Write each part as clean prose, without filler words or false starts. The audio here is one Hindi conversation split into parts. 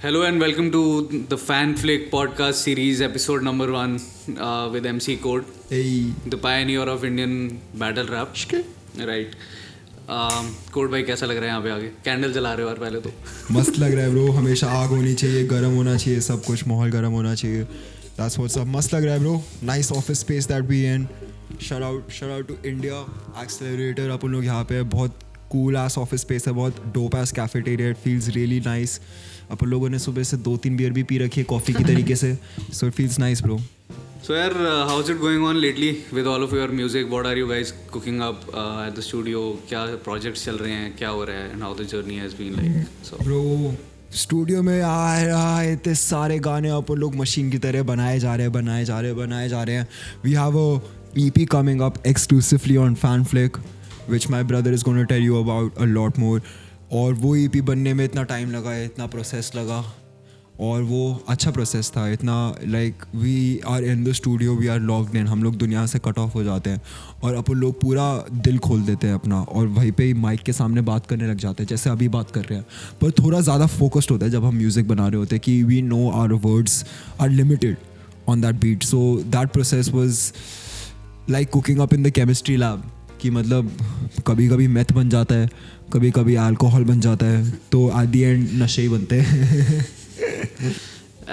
Hello and welcome to the Fan Flick podcast series, episode number 1 with MC Code, Hey. the pioneer of Indian battle rap. Right. Code भाई कैसा लग रहा है यहाँ पे आके? कैंडल जला रहे हो यार पहले तो. मस्त लग रहा है ब्रो. हमेशा आग होनी चाहिए, गर्म होना चाहिए, सब कुछ माहौल गर्म होना चाहिए. That's what's up. मस्त लग रहा है bro. Nice office space that we in. Shout out to India Accelerator. अपन लोग यहाँ पे बहुत cool ass office space है, बहुत dope ass cafeteria. It feels really nice. अपन लोगों ने सुबह से 2-3 बियर भी पी रखी है कॉफ़ी की तरीके से. So it feels nice bro. So यार, how's it going on lately with all of your music? What are you guys cooking up at the studio? क्या projects चल रहे हैं? क्या हो रहा है? And how the journey has been like? So bro studio में आ इतने सारे गाने अपन लोग मशीन की तरह बनाए जा रहे हैं. We have a EP coming up exclusively on FanFlick which my brother is going to tell you about a lot more. और वो EP बनने में इतना टाइम लगा है, इतना प्रोसेस लगा, और वो अच्छा प्रोसेस था. इतना like we are in the studio, we are locked in. हम लोग दुनिया से कट ऑफ हो जाते हैं और अपन लोग पूरा दिल खोल देते हैं अपना, और वहीं पे ही माइक के सामने बात करने लग जाते हैं जैसे अभी बात कर रहे हैं. पर थोड़ा ज़्यादा फोकस्ड होता है जब हम म्यूज़िक बना रहे होते हैं कि we know our words are limited on that beat. So that process was like cooking up in the chemistry lab. कि मतलब कभी कभी मैथ बन जाता है, कभी कभी अल्कोहल बन जाता है, तो एट द एंड नशे ही बनते हैं.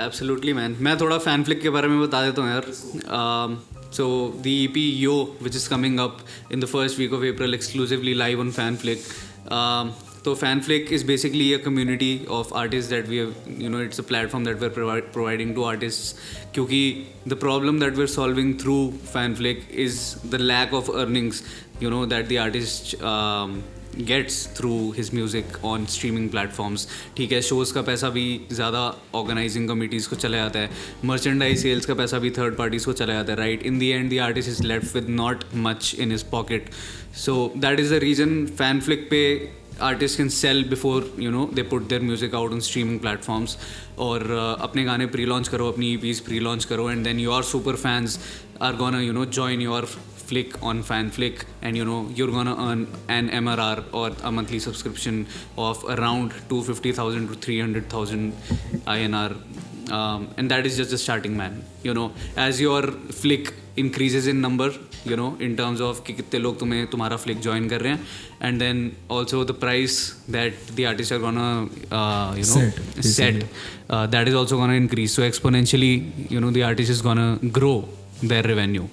Absolutely man. मैं थोड़ा फैनफ्लिक के बारे में बता देता हूँ यार. So the EP Yo, which is coming up in the first week of April, exclusively live on FanFlick. So FanFlick is basically a community of artists that we have, it's a platform that we're providing to artists. क्योंकि the problem that we're solving through FanFlick is the lack of earnings, that the artist gets through his music on streaming platforms. ठीक है, शोज़ का पैसा भी ज़्यादा ऑर्गेनाइजिंग कमिटीज़ को चला जाता है, मर्चेंडाइज सेल्स का पैसा भी थर्ड पार्टीज़ को चला जाता है, right? In the end the artist is left with not much in his pocket. So that is the reason Fanflick पे artists can sell before they put their music out on streaming platforms. और अपने गाने pre-launch करो, अपनी EPs pre-launch करो, and then your super fans are gonna join your flick on FanFlick, and you're gonna earn an MRR or a monthly subscription of around 250,000 to 300,000 INR. And that is just the starting, man. As your flick increases in number, in terms of कि कितने लोग तुम्हारा flick join कर रहे हैं, and then also the price that the artists are gonna set that is also gonna increase. So exponentially, the artist is gonna grow their revenue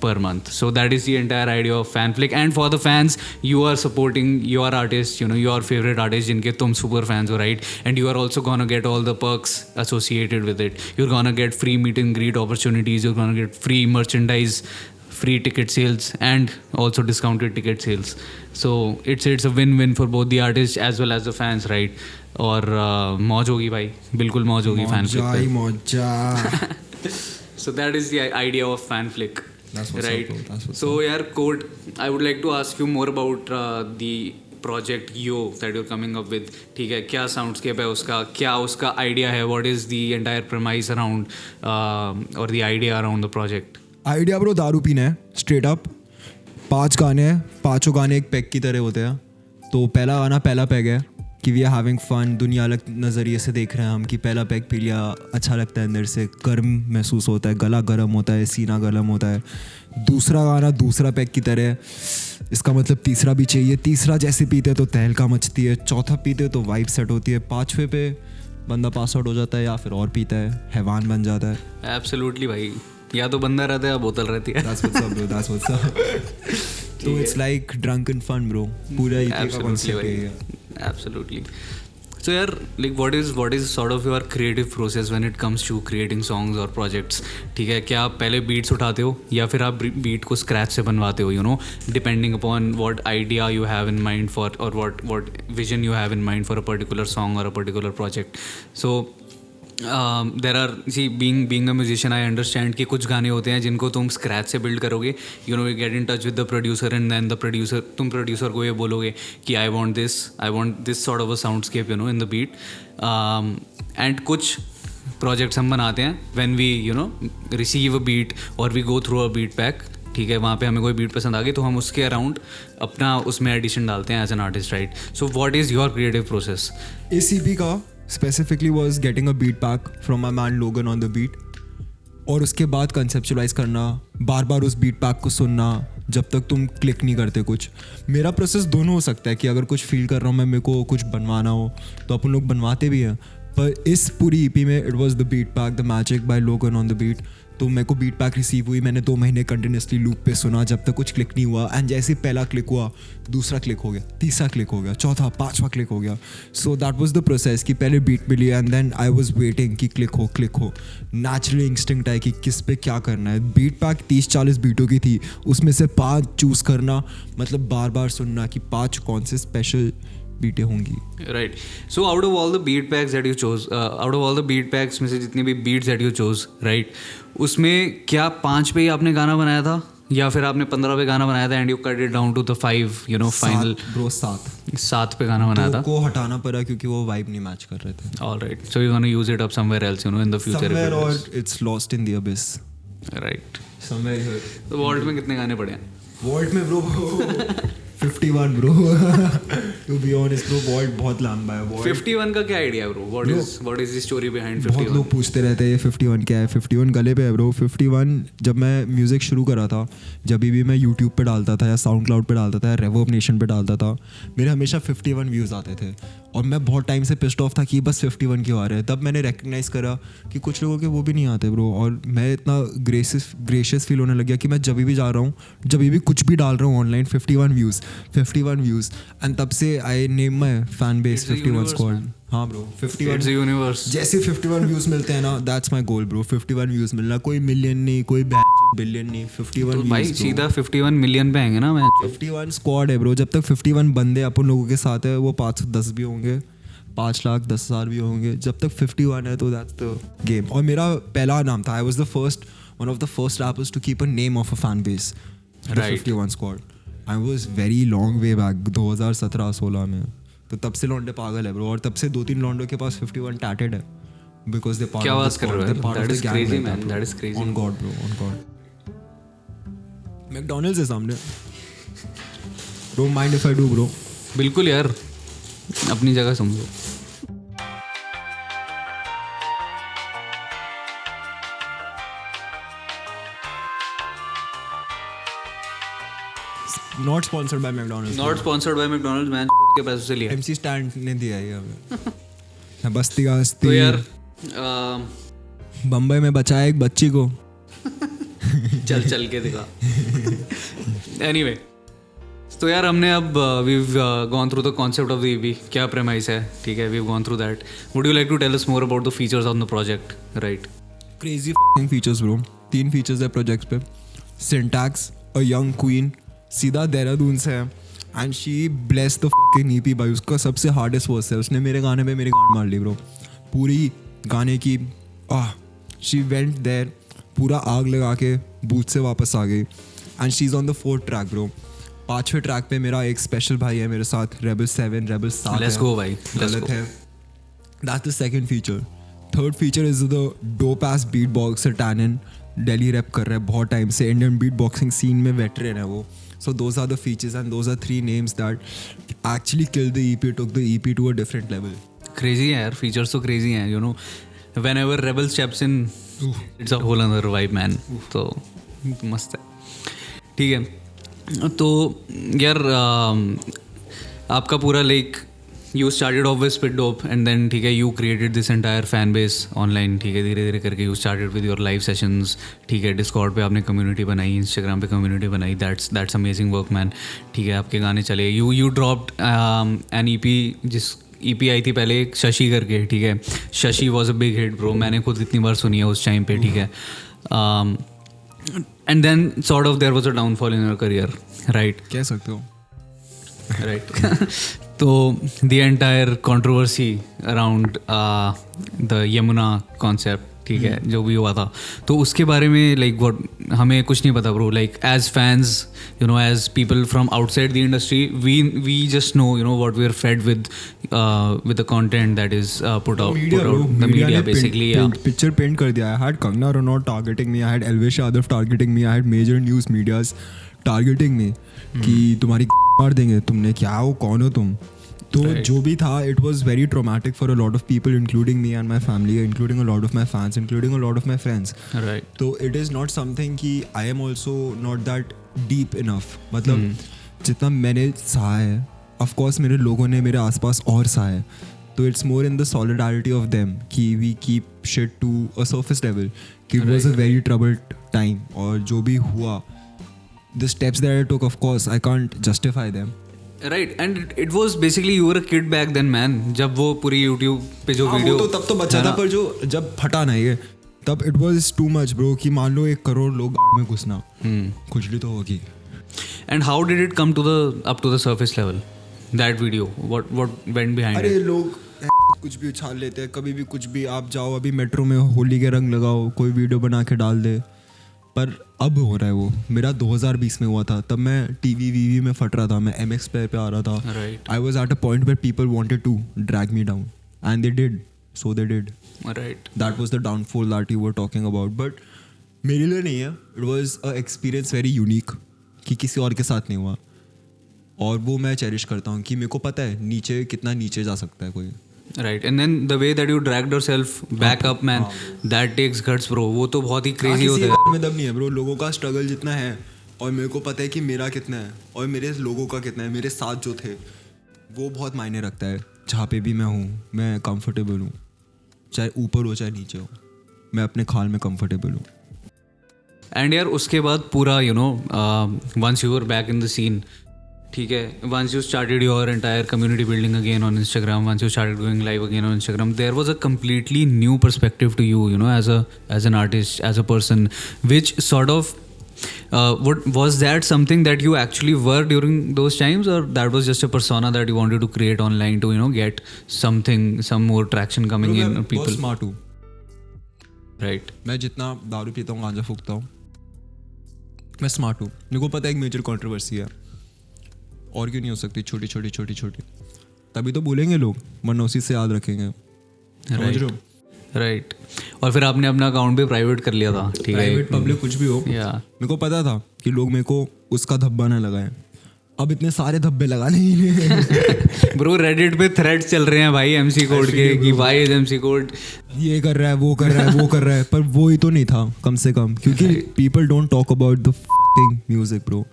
per month. So that is the entire idea of FanFlick. And for the fans, you are supporting your artists, your favorite artists जिनके तुम super fans हो, right? And you are also gonna get all the perks associated with it. You're gonna get free meet and greet opportunities. You're gonna get free merchandise, free ticket sales, and also discounted ticket sales. So it's a win-win for both the artists as well as the fans, right? और मौज होगी भाई, बिल्कुल मौज होगी FanFlick पे. मौजा. So that is the idea of FanFlick. That's what's right. up, bro. That's what's so yaar, Code, I would like to ask you more about the project Yo that you're coming up with. ठीक है, क्या soundscape है उसका, क्या उसका idea है, what is the entire premise around or the idea around the project? Idea bro दारू पीना है, स्ट्रेट अप. 5 गाने हैं, 5 गाने एक पैक की तरह होते हैं. तो पहला गाना पहला पैक है कि वी आर हैविंग फन. दुनिया अलग नज़रिए से देख रहे हैं हम कि पहला पैक पी लिया, अच्छा लगता है, अंदर से गर्म महसूस होता है, गला गर्म होता है, सीना गर्म होता है. दूसरा गाना दूसरा पैक की तरह है, इसका मतलब तीसरा भी चाहिए. तीसरा जैसे पीते तो तहलका मचती है, चौथा पीते तो वाइब सेट होती है, 5वें पे बंदा पास आउट हो जाता है या फिर और पीता है, हैवान बन जाता है. एब्सोल्युटली भाई, या तो बंदा रहता है या बोतल रहती है. That's what's up bro, that's what's up. So it's like drunken fun bro. पूरा EP का concept है ये. Absolutely. So यार, like what is sort of your creative process when it comes to creating songs or projects? ठीक है, क्या आप पहले beats उठाते हो या फिर आप beat को scratch से बनवाते हो, depending upon what idea you have in mind for, or what vision you have in mind for a particular song or a particular project. So there are, see, being a musician, I understand कि कुछ गाने होते हैं जिनको तुम स्क्रैच से बिल्ड करोगे. you get in touch with the producer, and then the producer, तुम प्रोड्यूसर को ये बोलोगे कि I want this sort of a soundscape in the beat. And कुछ projects हम बनाते हैं when we receive a beat or we go through a beat pack. ठीक है, वहाँ पे हमें कोई बीट पसंद आ गई तो हम उसके अराउंड अपना उसमें एडिशन डालते हैं as an artist, right? So what is your creative process? इस EP का specifically was getting a beat pack from my man Logan on the beat, और उसके बाद कंसेप्चुलाइज करना, बार बार उस बीट पैक को सुनना जब तक तुम क्लिक नहीं करते कुछ. मेरा प्रोसेस दोनों हो सकता है कि अगर कुछ फील कर रहा हूँ मैं, मेरे को कुछ बनवाना हो तो अपन लोग बनवाते भी हैं, पर इस पूरी ईपी में it was the beat pack, the magic by Logan on the beat. तो मेरे को बीट पैक रिसीव हुई, मैंने 2 महीने कंटिन्यूसली लूप पे सुना जब तक कुछ क्लिक नहीं हुआ. एंड जैसे ही पहला क्लिक हुआ, दूसरा क्लिक हो गया, तीसरा क्लिक हो गया, चौथा, 5वां क्लिक हो गया. So that was the process कि पहले बीट मिली and then I was waiting कि क्लिक हो. नेचुरली इंस्टिंक्ट है कि किस पे क्या करना है. बीट पैक 30-40 बीटों की थी, उसमें से 5 चूज़ करना, मतलब बार बार सुनना कि 5 कौन से स्पेशल बीटें होंगी. Right. So out of all the beat packs that you chose, out of all the beat packs में से जितनी भी beats that you chose, right, उसमें क्या 5 पे ही आपने गाना बनाया था या फिर आपने 15 पे गाना बनाया था and you cut it down to the 5, you know, final? Bro 7 पे गाना बनाया था. को हटाना पड़ा क्योंकि वो वाइब नहीं मैच कर रहे थे. Alright. So you gonna use it up somewhere else, you know, in the future. Somewhere और it's lost in the abyss. Right. Somewhere here. तो वॉल्ट में कितने गाने पड़े हैं? वॉल्ट में bro 51 bro. To be honest bro, vault बहुत लंबा है. वॉल्ट 51 का क्या idea bro? What is the story behind 51? बहुत लोग पूछते रहते हैं ये 51 क्या है. 51 गले पे है ब्रो. 51 जब मैं म्यूज़िक शुरू करा था, जब भी मैं यूट्यूब पे डालता था या साउंड क्लाउड पे डालता था या रेवर्ब नेशन पे डालता था, मेरे हमेशा 51 व्यूज़ आते थे और मैं बहुत टाइम से पिस्ड ऑफ था कि बस 51 क्यों आ रहे हैं. तब मैंने रिकग्नाइज़ करा कि कुछ लोगों के वो भी नहीं आते ब्रो, और मैं इतना ग्रेशियस फील होने लग गया कि मैं जब भी जा रहा हूँ, जब भी कुछ भी डाल रहा हूँ ऑनलाइन, 51 व्यूज़. एंड तब से I name my fan base 51 squad. हाँ ब्रो, 51 यूनिवर्स. जैसे 51 व्यूज़ मिलते हैं ना, that's my goal bro. 51 views मिलना, कोई मिलियन नहीं, कोई बिलियन नहीं, 51 तो भाई व्यूज़. सीधा 51 मिलियन पे आएंगे ना. मैं 51 स्क्वाड है ब्रो. जब तक 51 बंदे अपन लोगों के साथ है, वो 510 भी होंगे, 5,10,000 भी होंगे. जब तक 51 है तो दैट्स द गेम. और मेरा पहला नाम था, I was the first, one of the first rappers to keep a name of a fan base, the 51 squad. I was very long way back 2017-16 में. तो तब से लॉन्डे पागल है ब्रो, और तब से 2-3 लॉन्डो के पास 51 टैटेड है बिकॉज दे पार्ट क्या ऑफ बात द कर रहे हो स्क्वाड. यार? That is crazy man, that is crazy. On God bro, on God. McDonald's है सामने. Don't mind if I do bro. बिल्कुल यार, अपनी जगह समझो. Not sponsored by McDonald's. Not sponsored by McDonald's. Man के पैसों से लिया. MC स्टैंड ने दिया ये हमें. बस्ती का हस्ती. तो यार बम्बई में बचाया एक बच्ची को. चल के दिखा. एनीवे, तो यार हमने अब we've gone through the concept of the EP. क्या प्रेमाइस है, ठीक है, we've gone through that. Would you like to tell us more about the features on the project? Right. Crazy features bro. 3 features है प्रोजेक्ट पे. सिंटैक्स, अ यंग क्वीन, सीधा देहरादून से है, and she blessed the fucking EP by. उसका सबसे हार्डेस्ट वर्स है, उसने मेरे गाने पे मेरी गांड मार ली ब्रो. पूरी गाने की शी वेंट देयर, पूरा आग लगा के बूथ से वापस आ गई. And she is on the 4th track bro. 5वें ट्रैक पे मेरा एक स्पेशल भाई है मेरे साथ, रेबल 7, रेबल 7. लेट्स गो भाई, गलत है. That's the second feature. Third feature is the dope ass beat boxer Tanan. Delhi rap कर रहा है बहुत टाइम से, इंडियन बीट बॉक्सिंग सीन में वेटरन है वो. So those are the features and those are 3 names that actually killed the EP, took the EP to a different level. Crazy है यार, features तो crazy हैं, you know. Whenever Rebel steps in, it's a whole other vibe man. तो मस्त है. ठीक है, तो यार आपका पूरा like you started off with Spit Dope and then ठीक है you created this entire fan base online. ठीक है, धीरे धीरे करके you started with your live sessions. ठीक है, Discord पे आपने community बनाई, Instagram पे community बनाई. That's amazing work man. ठीक है, आपके गाने चले. You dropped an EP, जिस EP आई थी पहले एक शशि करके. ठीक है, Shashi was a big hit bro. मैंने खुद इतनी बार सुनी है उस टाइम पे. ठीक है, and then sort of there was a downfall in your career, right? कह सकते हो. Right. तो the entire controversy around the Yamuna concept, ठीक है, जो भी हुआ था, तो उसके बारे में लाइक what हमें कुछ नहीं पता bro. Like as fans, you know, as people from outside the industry, we just know, you know, what we are fed with the content that is put out the media basically. Picture paint कर दिया. I had Kangna Ranaut targeting me, I had Elvish Yadav targeting me, I had major news medias targeting me कि तुम्हारी मार देंगे, तुमने क्या हो, कौन हो तुम. तो जो भी था it was very traumatic for a lot of people including me and my family, including a lot of my fans, including a lot of my friends. Right. तो इट इज़ नॉट समथिंग कि I am also not that deep enough. मतलब जितना मैंने सहा है, ऑफकोर्स मेरे लोगों ने मेरे आसपास और सहा है. तो it's more in the solidarity of them कि we keep shit to a surface level कि it was a very troubled time. और जो भी हुआ, the steps that I took, of course I can't justify them. Right. And it was basically you were a kid back then man, जब वो पूरी यूट्यूब पे जो वीडियो. तो तब तो बच्चा था, पर जो जब फटा ना ये, तब it was too much bro. कि मान लो 1 करोड़ लोग गाड़ में घुसना, खुजली तो होगी. And how did it come to the up to the surface level, that video? What went behind it? अरे लोग कुछ भी उछाल लेते हैं, कभी भी कुछ भी. आप जाओ अभी मेट्रो में, होली के रंग लगाओ, कोई वीडियो बना के डाल दे. पर अब हो रहा है वो. मेरा 2020 में हुआ था, तब मैं टीवी में फट रहा था, मैं MX प्लेयर पे आ रहा था. Right. I was at a point where people wanted to drag me down and they did, so they did. Right. That was the downfall that you were talking about. But मेरे लिए नहीं है. It was a experience very unique कि किसी और के साथ नहीं हुआ. और वो मैं चेरिश करता हूँ कि मेरे को पता है नीचे कितना नीचे जा सकता है कोई. Right. And then the way that you dragged yourself back up man, that takes guts bro. वो तो बहुत ही क्रेजी होता है. किसी में दम नहीं है ब्रो. लोगों का स्ट्रगल जितना है, और मेरे को पता है कि मेरा कितना है और मेरे लोगों का कितना है, मेरे साथ जो थे, वो बहुत मायने रखता है. जहाँ पे भी मैं हूँ, मैं कंफर्टेबल हूँ, चाहे ऊपर हो चाहे नीचे हो, मैं अपने खाल में कंफर्टेबल हूँ. एंड यार उसके बाद पूरा you know once you were back in the scene, ठीक है, once you started your entire community building again on Instagram, once you started going live again on Instagram, there was a completely new perspective to you, you know, as an artist, as a person, which sort of was that something that you actually were during those times, or that was just a persona that you wanted to create online to, you know, get some more traction coming in people? बहुत स्मार्ट हूँ. Right. मैं जितना दारू पीता हूँ, गांजा फूकता हूँ, मैं स्मार्ट हूँ. मेरे को पता है एक मेजर कंट्रोवर्सी है, और क्यों नहीं हो सकती, छोटी छोटी. तभी तो बोलेंगे लोग, वरना उसी से याद रखेंगे. राइट. और फिर आपने अपना अकाउंट भी प्राइवेट कर लिया था, ठीक है, प्राइवेट पब्लिक कुछ भी हो. मेरे को पता था कि लोग मेरे को उसका धब्बा ना लगाएं. अब इतने सारे धब्बे लगाने ही नहीं. ब्रो रेडिट पे थ्रेड्स चल रहे हैं भाई MC कोड के कि भाई इज MC कोड ये कर रहा है, वो कर रहा है, वो कर रहा है. पर वो ही तो नहीं था कम से कम, क्योंकि people don't talk about the fucking music bro.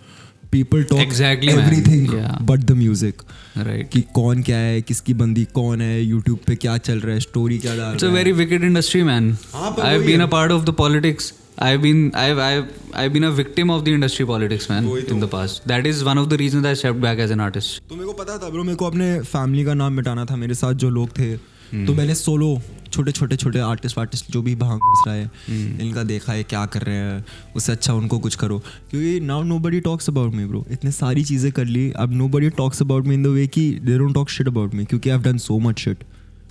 People talk everything but the music. Right. कि कौन क्या है, किसकी बंदी कौन है, YouTube पे क्या चल रहा है, स्टोरी क्या डाल रहा है. It's a very wicked industry, man. I've been a part of the politics. I've been a victim of the industry politics, man, in the past. That is one of the reasons I stepped back as an artist. तो मेरे को पता था ब्रो, मेरे को अपने फैमिली का नाम मिटाना था. मेरे साथ जो लोग थे, तो मैंने सोलो छोटे आर्टिस्ट जो भी भांग घुस रहा है, इनका देखा है क्या कर रहे हैं, उससे अच्छा उनको कुछ करो. क्योंकि now nobody talks about me bro. इतने सारी चीज़ें कर ली, अब nobody talks about me in the way कि they don't talk shit about me, क्योंकि I have done so much shit.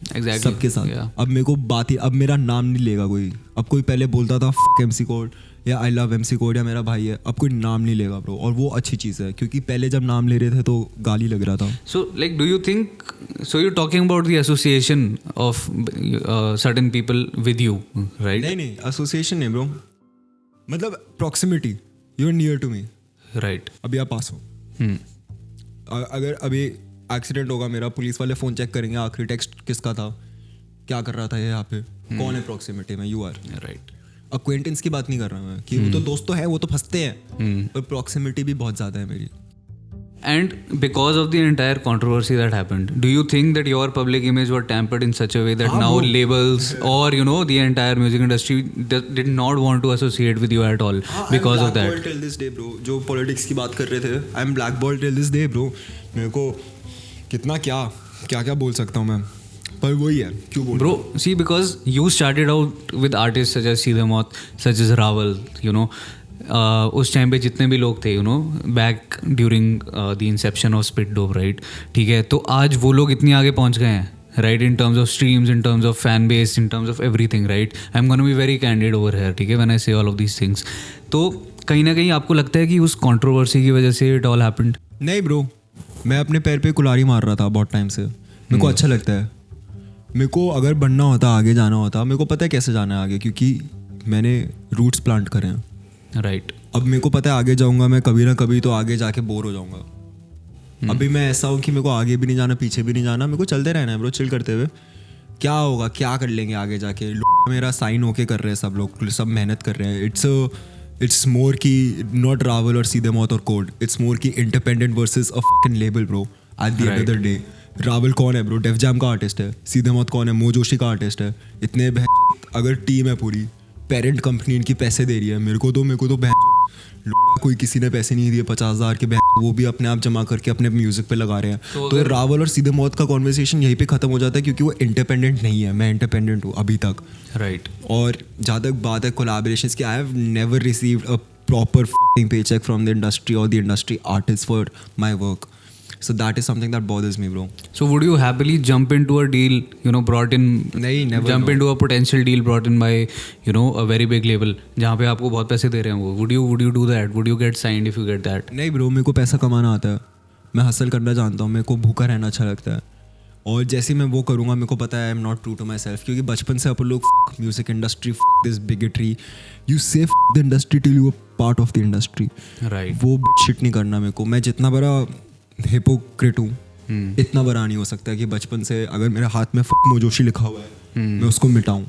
Exactly. सबके साथ. अब मेरे को बात ही, अब मेरा नाम नहीं लेगा कोई. अब कोई पहले बोलता था फक MC कोड या आई लव MC कोड या मेरा भाई है, अब कोई नाम नहीं लेगा ब्रो. और वो अच्छी चीज़ है, क्योंकि पहले जब नाम ले रहे थे तो गाली लग रहा था. So like do you think, so you're talking about the association of certain people with you, right? नहीं एसोसिएशन नहीं ब्रो, मतलब proximity. You are near to me. Right. अभी आप पास हो. अगर अभी एक्सीडेंट होगा मेरा, पुलिस वाले फ़ोन चेक करेंगे आखिरी टेक्स्ट किसका था, क्या कर रहा था ये यहाँ पे, कौन है प्रॉक्सिमिटी में. You are right. अक्वेंटेंस की बात नहीं कर रहा मैं कि वो तो दोस्त तो है, वो तो फंसते हैं, पर प्रॉक्सिमिटी भी बहुत ज़्यादा है मेरी. And because of the entire controversy that happened, do you think that your public image were tampered in such a way that now labels or you know the entire music industry did not want to associate with you at all because of that? I'm blackballed till this day bro. जो politics की बात कर रहे थे, I'm blackballed till this day bro. मेरे को कितना क्या बोल सकता हूँ मैं, पर वही है, क्यों बोल. Bro, see, because you started out with artists such as Seedha Moth, such as Raval, you know. उस टाइम पे जितने भी लोग थे, you know, back during the Inception of spit dope, right, ठीक है, तो आज वो लोग इतनी आगे पहुंच गए हैं, right, in terms of streams, in terms of fan base, in terms of everything, right. I am gonna be very candid over here, ठीक है, व्हेन आई से ऑल ऑफ दीज थिंग्स. तो कहीं ना कहीं आपको लगता है कि उस कंट्रोवर्सी की वजह से इट ऑल हैपेंड? नहीं ब्रो, मैं अपने पैर पे कुल्हाड़ी मार रहा था बहुत टाइम से. मेरे को अच्छा लगता है. मेरे को अगर बनना होता, आगे जाना होता, मेरे को पता है कैसे जाना है आगे, क्योंकि मैंने रूट्स प्लांट करे हैं. राइट. अब मेरे को पता है आगे जाऊंगा मैं, कभी ना कभी तो आगे जाके बोर हो जाऊंगा. अभी मैं ऐसा हूँ कि मेरे को आगे भी नहीं जाना, पीछे भी नहीं जाना, मेरे को चलते रहना है ब्रो, चिल करते हुए। क्या होगा, क्या कर लेंगे आगे जाके, मेरा साइन होके कर रहे हैं सब लोग, सब मेहनत कर रहे हैं। इट्स मोर की नॉट रावल और सीधे मौत और कोड, इट्स मोर की independent versus a fucking label bro. At the end of the day Rawal कौन है ब्रो? डेफ जैम का आर्टिस्ट है। सीधे मौत कौन है? मोजोशी का आर्टिस्ट है। इतने अगर टीम है पूरी, पेरेंट कंपनी इनकी पैसे दे रही है, मेरे को तो लोड़ा कोई किसी ने पैसे नहीं दिए 50,000 के, वो भी अपने आप जमा करके अपने म्यूजिक पे लगा रहे हैं। तो रावल और सीधे मौत का कॉन्वर्सेशन यहीं पे खत्म हो जाता है, क्योंकि वो इंडिपेंडेंट नहीं है, मैं इंडिपेंडेंट हूँ अभी तक। राइट। और जहाँ तक बात है कोलैबोरेशंस की, I have never received a proper fucking paycheque from the industry और the industry artist for my work. So that is something that bothers me, bro. So would you happily jump into a deal, brought in? Never. Jump into a potential deal brought in by, a very big label, जहाँ पे आपको बहुत पैसे दे रहे हैं वो. Would you do that? Would you get signed if you get that? नहीं bro, मेरे को पैसा कमाना आता है, मैं हसल करना जानता हूँ, मेरे को भूखा रहना अच्छा लगता है. और जैसे मैं वो करूँगा, मेरे को पता है I am not true to myself. क्योंकि बचपन से अपन लोग music industry, this bigotry, you say the industry till you a part of the industry. Right. वो शिट नहीं करना मेरे को. मैं जितना बड़ा हिपोक्रेट हूँ, इतना बड़ा नहीं हो सकता कि बचपन से अगर मेरे हाथ में फक मोजोशी लिखा हुआ है मैं उसको मिटाऊँ.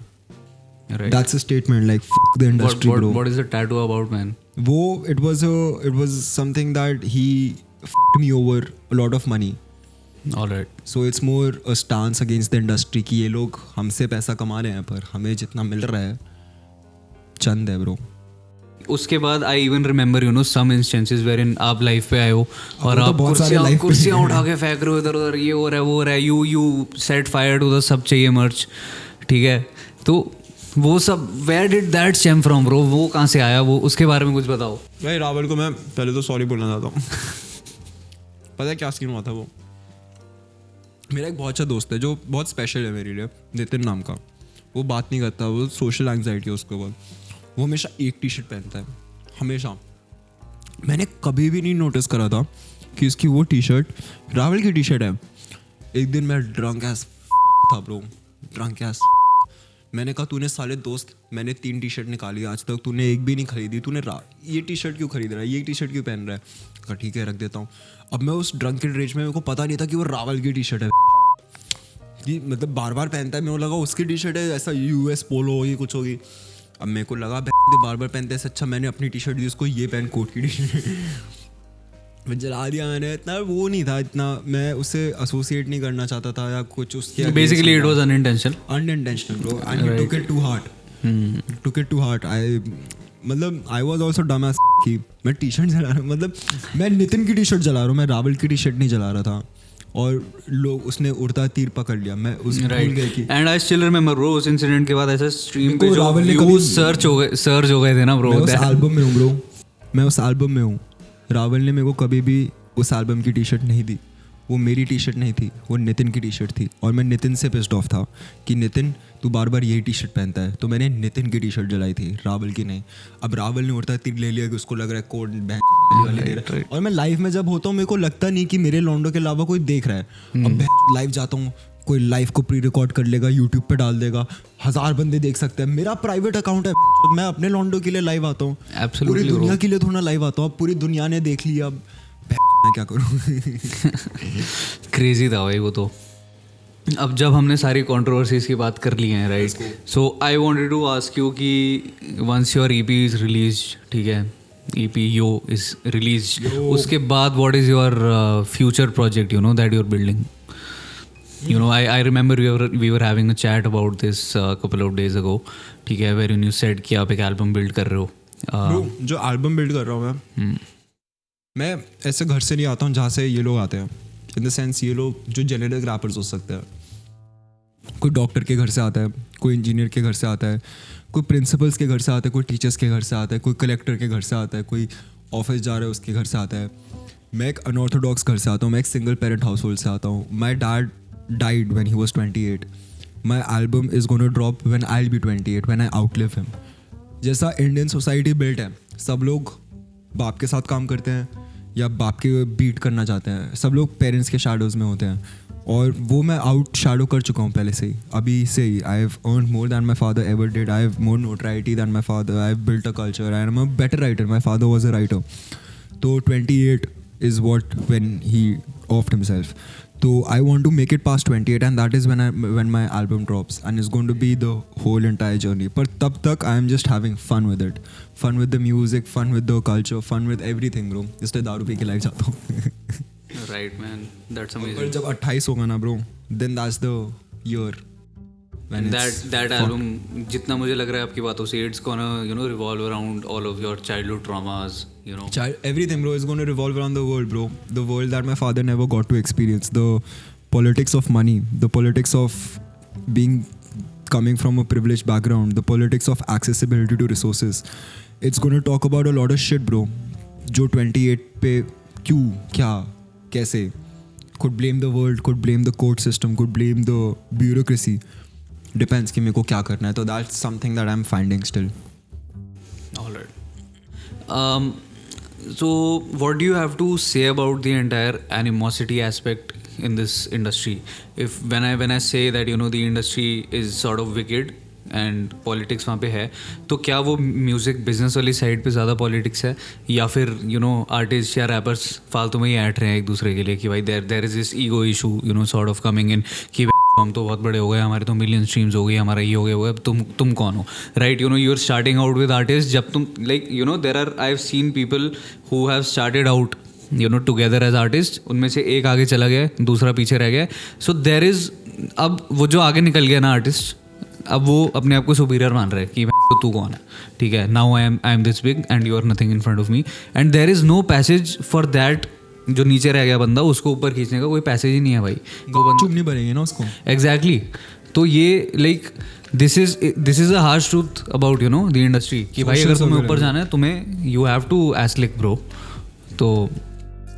That's a statement, like fuck the industry, bro. What is the tattoo about, man? वो it was something that he fucked me over a lot of money. All right. So it's more a stance against the industry कि ये लोग हमसे पैसा कमा रहे हैं पर हमें जितना मिल रहा है चंद है ब्रो. उसके बाद I even remember some instances where in आप लाइफ पे आए हो और आप कुर्सियाँ उठा के फेंक रहे हो इधर उधर, ये हो रहा है वो हो रहा है, you set fire to the सब चाहिए मर्च. ठीक है, तो वो सब where did that stem from bro? वो कहाँ से आया वो? उसके बारे में कुछ बताओ भाई. रावल को मैं पहले तो सॉरी बोलना चाहता हूँ. पता है क्या सीन हुआ था? वो मेरा एक बहुत अच्छा दोस्त है जो बहुत स्पेशल है मेरे लिए, नितिन नाम का. वो बात नहीं करता, वो सोशल एंग्जाइटी है उसके बाद. वो हमेशा एक टी शर्ट पहनता है, हमेशा. मैंने कभी भी नहीं नोटिस करा था कि इसकी वो टी शर्ट रावल की टी शर्ट है. एक दिन मैं ड्रंक एस था ब्रो, ड्रंक एस. मैंने कहा तूने साले दोस्त, मैंने 3 टी शर्ट निकाली आज तक, तूने एक भी नहीं खरीदी, तूने ये टी शर्ट क्यों खरीद रहा है, ये टी शर्ट क्यों पहन रहा है? कहा ठीक है रख देता हूँ. अब मैं उस ड्रंकन रेज में, मेरे को पता नहीं था कि वो रावल की टी शर्ट है. कि मतलब बार बार पहनता है, मेरे को लगा उसकी टी शर्ट है, ऐसा US पोलो होगी कुछ होगी. अब मेरे को लगा बार बार पहनते हैं, अच्छा मैंने अपनी टी शर्ट दी उसको, ये पहन कोट की टी शर्ट. मैं जला दिया मैंने. इतना वो नहीं था, इतना मैं उससे एसोसिएट नहीं करना चाहता था या कुछ उसके. Basically it was unintentional bro, and he took it to heart. मतलब I was also dumb as कि मैं टी शर्ट जला रहा हूँ, मतलब मैं नितिन की टी शर्ट जला रहा हूँ, मैं रावल की टी शर्ट नहीं जला रहा था. और लोग उसने उड़ता तीर पकड़ लिया. मैं उस भूल गया कि and I still remember bro, उस इंसिडेंट के बाद ऐसा स्ट्रीम पे जो व्यूज सर्च हो गए थे ना ब्रो. मैं उस एल्बम में हूँ ब्रो, मैं उस एल्बम में हूँ. रावल ने मेरे को कभी भी उस एल्बम की टी शर्ट नहीं दी. वो मेरी टी शर्ट नहीं थी, वो नितिन की टी शर्ट थी. और मैं नितिन से पिस्ड ऑफ था कि नितिन तू बार बार यही टी शर्ट पहनता है. तो मैंने नितिन की टी शर्ट जलाई थी, रावल की नहीं. अब रावल ने उड़ता तीर ले लिया कि उसको लग रहा है कोड वाली दे रहा है. और मैं लाइव में जब होता हूँ मेरे को लगता नहीं कि मेरे लॉन्डो के अलावा कोई देख रहा है. अब लाइव जाता हूँ, कोई लाइव को प्री रिकॉर्ड कर लेगा, यूट्यूब पे डाल देगा, 1000 बंदे देख सकते हैं. मेरा प्राइवेट अकाउंट है, मैं अपने लॉन्डो के लिए लाइव आता हूँ, पूरी दुनिया के लिए थोड़ा लाइव आता हूँ. अब पूरी दुनिया ने देख लिया, अब मैं क्या करूँ. क्रेजी था भाई वो तो. अब जब हमने सारी कंट्रोवर्सीज की बात कर ली है, right, so I wanted to ask you कि once your EP is released, ठीक है, EP यो इज रिलीज्ड, उसके बाद what is your future project that you are building? I remember we were having a chat about this a couple of days ago, ठीक है, wherein you said कि आप एक एल्बम बिल्ड कर रहे हो. जो एल्बम बिल्ड कर रहा हूँ मैं ऐसे घर से नहीं आता हूँ जहाँ से ये लोग आते हैं. इन द सेंस ये लोग जो जेनेरिक रैपर्स हो सकते हैं, कोई डॉक्टर के घर से आता है, कोई इंजीनियर के घर से आता है, कोई प्रिंसिपल्स के घर से आता है, कोई टीचर्स के घर से आता है, कोई कलेक्टर के घर से आता है, कोई ऑफिस जा रहा है उसके घर से आता है. मैं एक अनऑर्थोडॉक्स घर से आता हूँ, मैं एक सिंगल पेरेंट हाउस होल्ड से आता हूँ. My dad died when he was 28. My album is going to drop when I'll be 28, when I outlive him. जैसा इंडियन सोसाइटी बिल्ट है, सब लोग बाप के साथ काम करते हैं या बाप के बीट करना चाहते हैं. सब लोग पेरेंट्स के शैडोज़ में होते हैं और वो मैं आउट शैडो कर चुका हूँ पहले से ही, अभी से ही. I have earned more than my father ever did. I have more notoriety than my father. I have built a culture. I am a better writer. My father was a writer. तो 28 is what when he offed himself. So I want to make it past 28, and that is when my album drops, and it's going to be the whole entire journey. But tab tak I am just having fun with it, fun with the music, fun with the culture, fun with everything, bro. इसलिए दारू पी के लाइव जाता हूँ. Right, man. That's पर amazing. जब 28 होगा ना bro, then that's the year. When it's That album, जितना मुझे लग रहा है आपकी बातों से, it's gonna revolve around all of your childhood traumas, everything, bro, is going to revolve around the world, bro. The world that my father never got to experience. The politics of money, the politics of coming from a privileged background, the politics of accessibility to resources. It's going to talk about a lot of shit, bro. जो 28 पे क्यों, क्या, कैसे, could blame the world, could blame the court system, could blame the bureaucracy. Depends कि मेरे को क्या करना है. तो that's something that I'm finding still. All right. So what do you have to say about the entire animosity aspect in this industry? If when I say that the industry is sort of wicked and politics वहाँ पे है, तो क्या वो म्यूज़िक बिजनेस वाली साइड पे ज़्यादा पॉलिटिक्स है, या फिर आर्टिस्ट या रैपर्स फालतू में ही ऐड रहे हैं एक दूसरे के लिए कि भाई there is this ego issue sort of coming in कि हम तो बहुत बड़े हो गए, हमारे तो मिलियन स्ट्रीम्स हो गई, हमारा ये हो गया तुम कौन हो, right? You are starting out with artist. जब तुम like there are I have seen people who have started out together as artist, उनमें से एक आगे चला गया, दूसरा पीछे रह गया. सो देयर इज़, अब वो जो आगे निकल गया ना आर्टिस्ट, अब वो अपने आप को सुपीरियर मान रहे हैं कि तो तू कौन है, ठीक है, now I am this big and you are nothing in front of me, and there is no passage for that. जो नीचे रह गया बंदा, उसको ऊपर खींचने का कोई पैसेज ही नहीं है भाई. वो बंदा चुप नहीं बनेंगे ना उसको. एग्जैक्टली. तो ये like this is a harsh truth about the industry कि भाई अगर तुम्हें ऊपर जाना है, तुम्हें यू हैव टू एस्लिक ब्रो. तो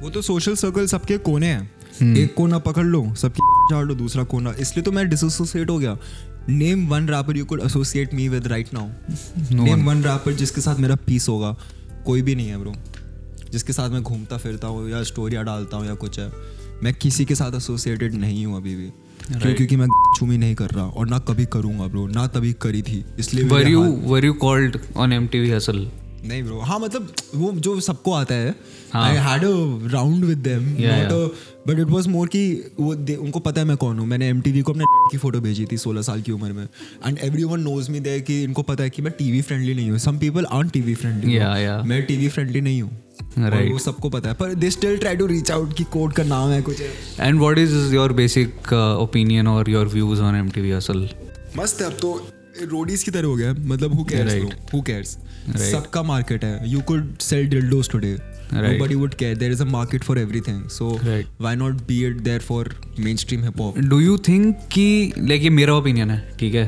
वो तो सोशल सर्कल सबके कोने हैं. एक कोना पकड़ लो, सबकी गांठ झाड़ लो, दूसरा कोना. इसलिए तो मैं डिसोसिएट हो गया. Name one rapper you could associate me with right now. Name one rapper जिसके साथ मेरा पीस होगा. कोई भी नहीं है ब्रो. जिसके साथ मैं घूमता फिरता हूँ या स्टोरियाँ डालता हूँ या कुछ है, मैं किसी के साथ एसोसिएटेड नहीं हूँ अभी भी. क्योंकि मैं चुमी नहीं कर रहा और ना कभी करूँगा ब्रो, ना तभी करी थी. इसलिए were you called on MTV hustle? नहीं ब्रो. हाँ मतलब वो जो सबको आता है. I had a round with them, but it was more कि वो उनको पता है मैं कौन हूँ. मैंने MTV को अपने की फोटो भेजी थी 16 साल की उम्र में, and everyone knows me there कि इनको पता है कि मैं TV फ्रेंडली नहीं हूँ. Some people are TV friendly. मैं TV फ्रेंडली नहीं हूँ. Right. वो सबको पता है, पर they still try to reach out कि कोड का नाम है कुछ है. And what is your basic opinion और your views on MTV hustle? मस्त है. अब तो रोडीज की तरह हो गया. मतलब हु केयर्स. सबका मार्केट है. You could sell dildos today. Nobody would care. There is a market for everything. So why not be it there for mainstream hip hop? Do you think कि like ये मेरा ओपिनियन है, ठीक है,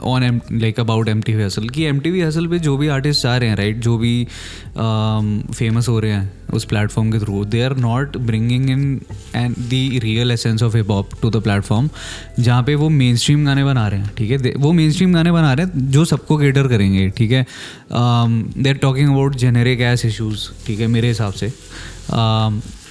on like about MTV hustle, कि MTV हसल पे जो भी आर्टिस्ट आ रहे हैं, राइट, जो भी फेमस हो रहे हैं उस प्लेटफॉर्म के through, they are not bringing in and the real essence of hip hop to the platform. जहाँ पे वो मेन स्ट्रीम गाने बना रहे हैं, ठीक है, वो मेन स्ट्रीम गाने बना रहे हैं जो सबको केटर करेंगे, ठीक है. They are talking about generic as issues, ठीक है, मेरे हिसाब से.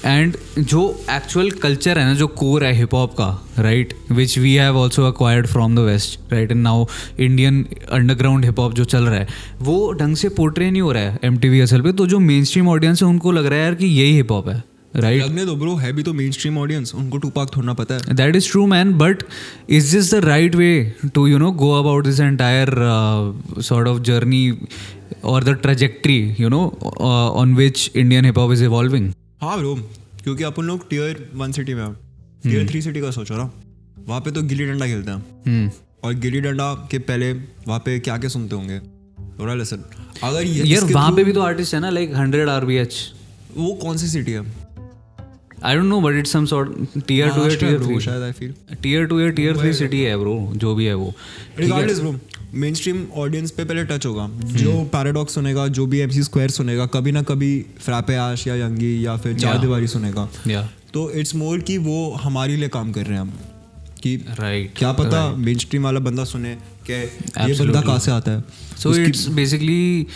एंड जो एक्चुअल कल्चर है ना, जो कोर है हिप हॉप का, right, which we have also acquired from the west, right, and now Indian underground hip hop जो चल रहा है, वो ढंग से पोर्ट्रे नहीं हो रहा है MTV हसल पे. तो जो मेन स्ट्रीम ऑडियंस है उनको लग रहा है यार कि यही हिप हॉप है, राइट. लगने दो ब्रो, है भी तो मेन स्ट्रीम ऑडियंस, उनको टूपाक थोड़ा पता है. That is true man, but is this the right way to go about this entire sort of journey और the trajectory on which Indian hip hop is evolving? हाँ ब्रो, क्योंकि अपन लोग Tier 1 सिटी में, Tier 3 सिटी का सोचो ना, वहाँ पे तो गिल्ली डंडा खेलते हैं. और गिल्ली डंडा के पहले वहाँ पे क्या क्या सुनते होंगे थोड़ा लेसन. अगर यार वहाँ पे भी तो आर्टिस्ट है ना, लाइक 100 RBH. वो कौन सी सिटी है? I don't know, but it's some sort Tier 2 या Tier 3 शायद. आई फील Tier 2 या Tier 3 सिटी है ब्रो, जो भी है वो. Regardless bro, main stream audience पे पहले टच होगा. जो पैराडॉक्स सुनेगा, जो भी MC स्क्वायर सुनेगा, कभी ना कभी फ्रैपे आश या यंगी या फिर चार दीवारी सुनेगा. तो इट्स मोर कि वो हमारे लिए काम कर रहे हैं हम, कि क्या पता मेन स्ट्रीम वाला बंदा सुने कि ये बंदा कहाँ से आता है. सो इट्स बेसिकली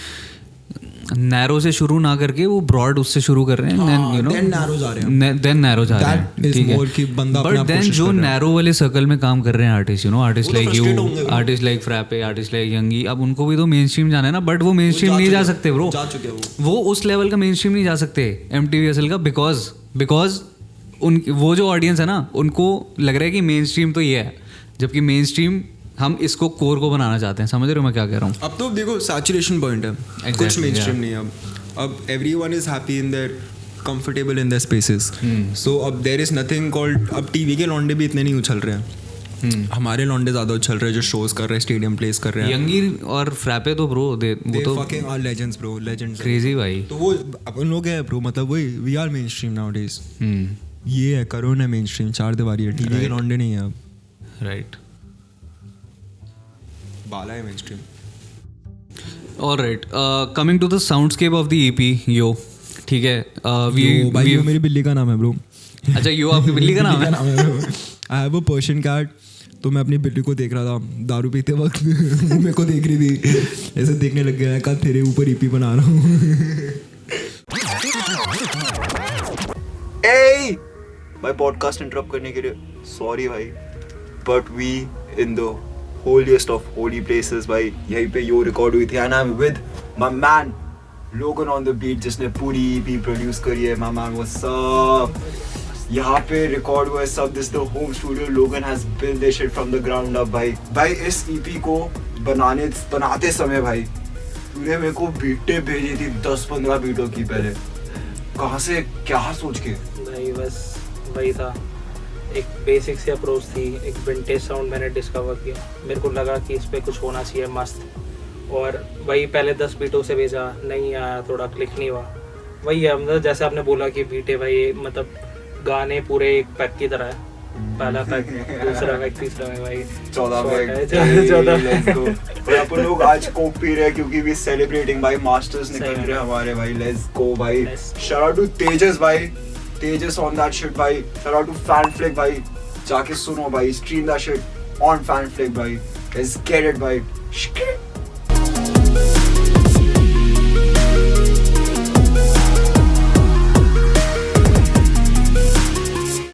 नैरो से शुरू ना करके वो ब्रॉड उससे शुरू कर रहे हैं, then you know then narrows आ रहे हैं। देन नैरो जा रहे That हैं, is ठीक है। more कि बंदा अपने बट आप देन कोशिश जो कर रहा है। नैरो वाले सर्कल में काम कर रहे हैं आर्टिस्ट, यू नो आर्टिस्ट वो तो लाइक यू, frustrate होंगे वो। आर्टिस्ट लाइक फ्रैपे, आर्टिस्ट लाइक यंगी, अब उनको भी तो मेन स्ट्रीम जाना है ना, बट वो मेन स्ट्रीम नहीं जा सकते ब्रो, जा चुके हैं वो। वो उस लेवल का मेन स्ट्रीम नहीं जा सकते MTVSL का, बिकॉज उन वो जो ऑडियंस है ना उनको लग रहा है कि मेन स्ट्रीम तो ये है, जबकि मेन स्ट्रीम हम इसको कोर को बनाना चाहते हैं। समझ रहे हो मैं क्या कह रहा हूँ? अब तो देखो सैचुरेशन पॉइंट है, कुछ Exactly, मेन स्ट्रीम yeah. नहीं है अब everyone is happy in their comfortable in their spaces, so अब देयर इज नथिंग कॉल्ड, अब टीवी के लौंडे भी इतने नहीं उछल रहे हैं, हमारे लौंडे ज़्यादा उछल रहे हैं जो शोज कर रहे हैं, स्टेडियम प्लेस कर रहे हैं। यंगी और फ्रैपे तो ब्रो वो They तो fucking are legends bro, legends हैं। क्रेजी भाई। तो वो अपन लोग है ब्रो, मतलब वही we are mainstream nowadays, hmm, ये है करोन है मेन स्ट्रीम, चार दीवारी है, टीवी के लौंडे नहीं है अब, राइट। बाला है mainstream. Alright, coming to the soundscape of the EP yo, ठीक है। भाई वो मेरी बिल्ली का नाम है ब्रो। अच्छा यो आपकी बिल्ली का नाम है? I have a Persian cat, तो मैं अपनी बिल्ली को देख रहा था दारू पीते वक्त वो मेरे को देख रही थी, ऐसे देखने लग गया, कहा तेरे ऊपर EP बना रहा हूँ। Hey! भाई पॉडकास्ट इंटरप्ट करने के लिए सॉरी भाई, but we in the holiest of holy places भाई, यहीं पे यो रिकॉर्ड हुई थी, and I am with my man Logan on the beat जिसने पूरी EP प्रोड्यूस करी है। माय मैन व्हाट्स अप, यहाँ पे रिकॉर्ड हुआ है सब, दिस द होम स्टूडियो, लोगन has build this shit from the ground up भाई इस EP को बनाते समय भाई तूने मेरे को बीटें भेजी थी 10-15 बीटों की, पहले कहाँ से क्या सोच के? नहीं बस वही था, एक बेसिक सी अप्रोच थी, एक विंटेज साउंड मैंने डिस्कवर किया, मेरे को लगा कि इस पर कुछ होना चाहिए मस्त, और वही पहले 10 बीटों से भेजा, नहीं आया, थोड़ा क्लिक नहीं हुआ। वही है मतलब जैसे आपने बोला कि बीटे भाई मतलब गाने पूरे एक पैक की तरह है, पहला पैक, दूसरा पैक, तीसरा पैक भाई 14 और अपन लोग आज कोक पी रहे हैं क्योंकि वी सेलिब्रेटिंग भाई, मास्टर्स निकल सही रहे हैं हमारे भाई, लेट्स गो भाई, शाउट आउट टू तेजस भाई, तेजस ऑन दैट शिट भाई, shout out to fan flick भाई, जाके सुनो भाई, stream that shit on fan flick भाई, लेट्स गेट इट भाई।